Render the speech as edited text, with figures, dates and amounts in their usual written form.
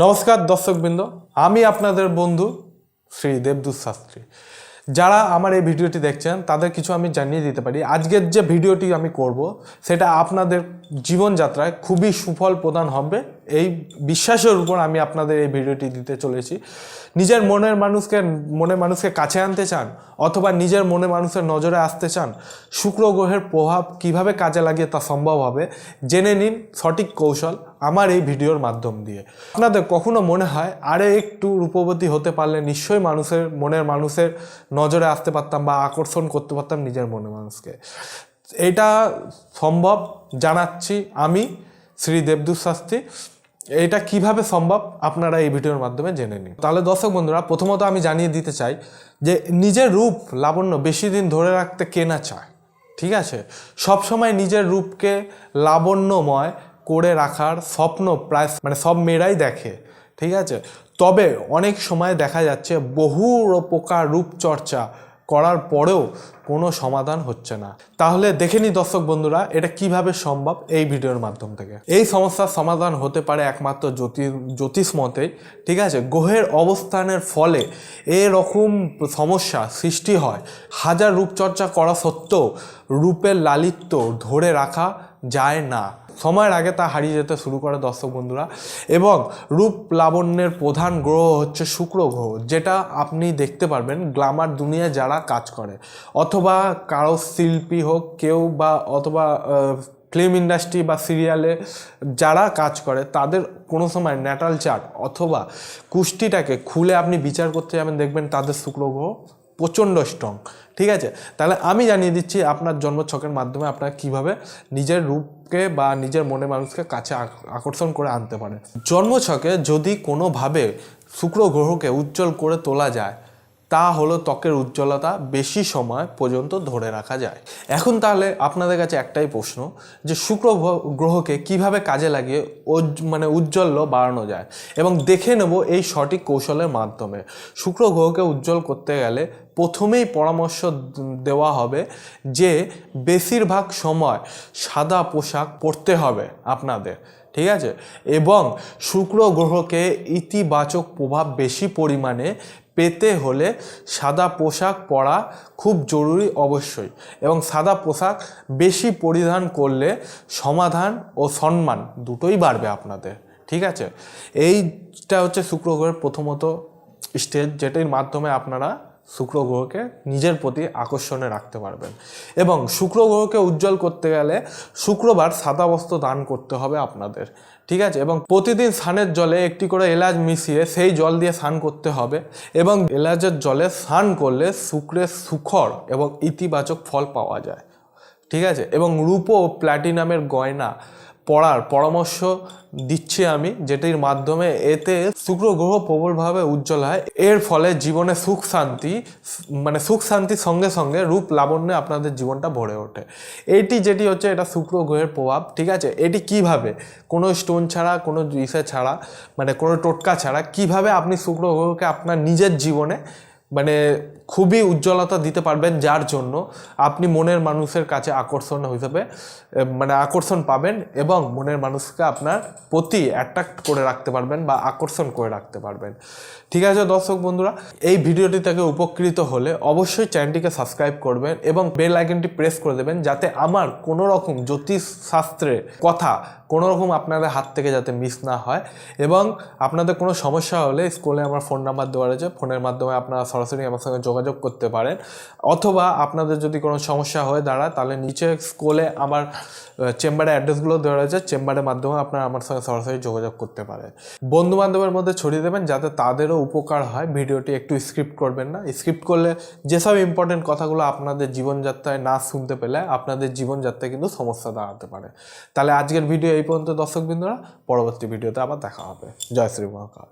নমস্কার দর্শকবৃন্দ, আমি আপনাদের বন্ধু শ্রী দেবদূত শাস্ত্রী। যারা আমার এই ভিডিওটি দেখছেন তাদের কিছু আমি জানিয়ে দিতে পারি। আজকের যে ভিডিওটি আমি করব সেটা আপনাদের জীবনযাত্রায় খুবই সুফল প্রদান হবে, এই বিশ্বাসের উপর আমি আপনাদের এই ভিডিওটি দিতে চলেছি। নিজের মনের মানুষকে কাছে আনতে চান অথবা নিজের মানুষের নজরে আসতে চান, শুক্র গ্রহের প্রভাব কিভাবে কাজে লাগিয়ে তা সম্ভব হবে জেনে নিন সঠিক কৌশল আমার এই ভিডিওর মাধ্যম দিয়ে। আপনাদের কখনো মনে হয় আরে একটু রূপবতী হতে পারলে নিশ্চয়ই মানুষের নজরে আসতে পারতাম বা আকর্ষণ করতে পারতাম নিজের মানুষকে। এটা সম্ভব জানাচ্ছি আমি শ্রী দেবদূত শাস্ত্রী। এটা কিভাবে সম্ভব আপনারা এই ভিডিওর মাধ্যমে জেনে নিন। তাহলে দর্শক বন্ধুরা, প্রথমত আমি জানিয়ে দিতে চাই যে নিজের রূপ লাবণ্য বেশি দিন ধরে রাখতে কে না চায়, ঠিক আছে? সবসময় নিজের রূপকে লাবণ্যময় করে রাখার স্বপ্ন প্রায় সব মেয়েরাই দেখে, ঠিক আছে? তবে অনেক সময় দেখা যাচ্ছে বহু প্রকার রূপচর্চা করার পরেও কোনো সমাধান হচ্ছে না। তাহলে দেখে নি দর্শক বন্ধুরা, এটা কিভাবে সম্ভব এই ভিডিওর মাধ্যম থেকে। এই সমস্যার সমাধান হতে পারে একমাত্র জ্যোতিষ মতে, ঠিক আছে? গ্রহের অবস্থানের ফলে এরকম সমস্যা সৃষ্টি হয়। হাজার রূপচর্চা করা সত্ত্বেও রূপের লালিত্য ধরে রাখা যায় না, সময়ের আগে তা হারিয়ে যেতে শুরু করে দর্শক বন্ধুরা। এবং রূপ লাবণ্যের প্রধান গ্রহ হচ্ছে শুক্র গ্রহ, যেটা আপনি দেখতে পারবেন গ্ল্যামার দুনিয়ায় যারা কাজ করে অথবা কারো শিল্পী হোক কেউ বা অথবা ফিল্ম ইন্ডাস্ট্রি বা সিরিয়ালে যারা কাজ করে তাদের কোনো সময় ন্যাটাল চার্ট অথবা কুষ্টিটাকে খুলে আপনি বিচার করতে যাবেন, দেখবেন তাদের শুক্র গ্রহ প্রচণ্ড স্ট্রং, ঠিক আছে? তাহলে আমি জানিয়ে দিচ্ছি আপনার জন্মছকের মাধ্যমে আপনারা কীভাবে নিজের রূপকে বা নিজের মানুষকে কাছে আকর্ষণ করে আনতে পারেন। জন্মছকে যদি কোনোভাবে শুক্র গ্রহকে উজ্জ্বল করে তোলা যায়, তা হলো ত্বকের উজ্জ্বলতা বেশি সময় পর্যন্ত ধরে রাখা যায়। এখন তাহলে আপনাদের কাছে একটাই প্রশ্ন, যে শুক্র গ্রহকে কিভাবে কাজে লাগিয়ে উজ্জ্বল্য বাড়ানো যায়, এবং দেখে নেব এই সঠিক কৌশলের মাধ্যমে। শুক্র গ্রহকে উজ্জ্বল করতে গেলে প্রথমেই পরামর্শ দেওয়া হবে যে বেশিরভাগ সময় সাদা পোশাক পরতে হবে আপনাদের, ঠিক আছে? এবং শুক্র গ্রহকে ইতিবাচক প্রভাব বেশি পরিমাণে পেতে হলে সাদা পোশাক পরা খুব জরুরি অবশ্যই। এবং সাদা পোশাক বেশি পরিধান করলে সমাধান ও সম্মান দুটোই বাড়বে আপনাদের, ঠিক আছে? এইটা হচ্ছে শুক্র গ্রহের প্রথমত স্টেজ, যেটির মাধ্যমে আপনারা শুক্র গ্রহকে নিজের প্রতি আকর্ষণে রাখতে পারবেন। এবং শুক্র গ্রহকে উজ্জ্বল করতে গেলে শুক্রবার সাদা বস্ত্র দান করতে হবে আপনাদের, ঠিক আছে? এবং প্রতিদিন স্নানের জলে একটি করে এলাচ মিশিয়ে সেই জল দিয়ে স্নান করতে হবে। এবং এলাচের জলে স্নান করলে শুক্রের সুখর এবং ইতিবাচক ফল পাওয়া যায়, ঠিক আছে? এবং রূপো ও প্ল্যাটিনামের গয়না পড়ার পরামর্শ দিচ্ছি আমি, যেটির মাধ্যমে এতে শুক্র গ্রহ প্রবলভাবে উজ্জ্বল হয়। এর ফলে জীবনে সুখ শান্তির সঙ্গে সঙ্গে রূপ লাবণ্যে আপনাদের জীবনটা ভরে ওঠে। যেটি হচ্ছে এটা শুক্র গ্রহের প্রভাব, ঠিক আছে? এটি কিভাবে কোনো স্টোন ছাড়া, কোনো ছাড়া, কোনো টোটকা ছাড়া কিভাবে আপনি শুক্র গ্রহকে আপনার নিজের জীবনে খুবই উজ্জ্বলতা দিতে পারবেন, যার জন্য আপনি মনের মানুষের কাছে আকর্ষণ পাবেন এবং মনের মানুষকে আপনার প্রতি অ্যাট্রাক্ট করে রাখতে পারবেন বা আকর্ষণ করে রাখতে পারবেন, ঠিক আছে? দর্শক বন্ধুরা, এই ভিডিওটি থেকে উপকৃত হলে অবশ্যই চ্যানেলটিকে সাবস্ক্রাইব করবেন এবং বেল আইকনটি প্রেস করে দেবেন, যাতে আমার কোনো রকম জ্যোতিষ শাস্ত্রের কথা কোনো রকম আপনাদের হাত থেকে যাতে মিস না হয়। এবং আপনাদের কোনো সমস্যা হলে স্কুলে আমার ফোন নাম্বার দেওয়া রয়েছে, ফোনের মাধ্যমে আপনারা সরাসরি আমার সঙ্গে যোগাযোগ করতে পারেন। অথবা আপনাদের যদি কোনো সমস্যা হয়ে দাঁড়ায় তাহলে নিচে স্কুলে আমার চেম্বারের অ্যাড্রেসগুলো দেওয়া রয়েছে, চেম্বারের মাধ্যমে আপনারা আমার সঙ্গে সরাসরি যোগাযোগ করতে পারেন। বন্ধু বান্ধবের মধ্যে ছড়িয়ে দেবেন যাতে তাদেরও উপকার হয়। ভিডিওটি একটু স্ক্রিপ্ট করবেন না, স্ক্রিপ্ট করলে যেসব ইম্পর্টেন্ট কথাগুলো আপনাদের জীবনযাত্রায় না শুনতে পেলে আপনাদের জীবনযাত্রায় কিন্তু সমস্যা দাঁড়াতে পারে। তাহলে আজকের ভিডিও এই পর্যন্ত দর্শকবৃন্দরা, পরবর্তী ভিডিওতে আবার দেখা হবে। জয় শ্রী মহাকাল।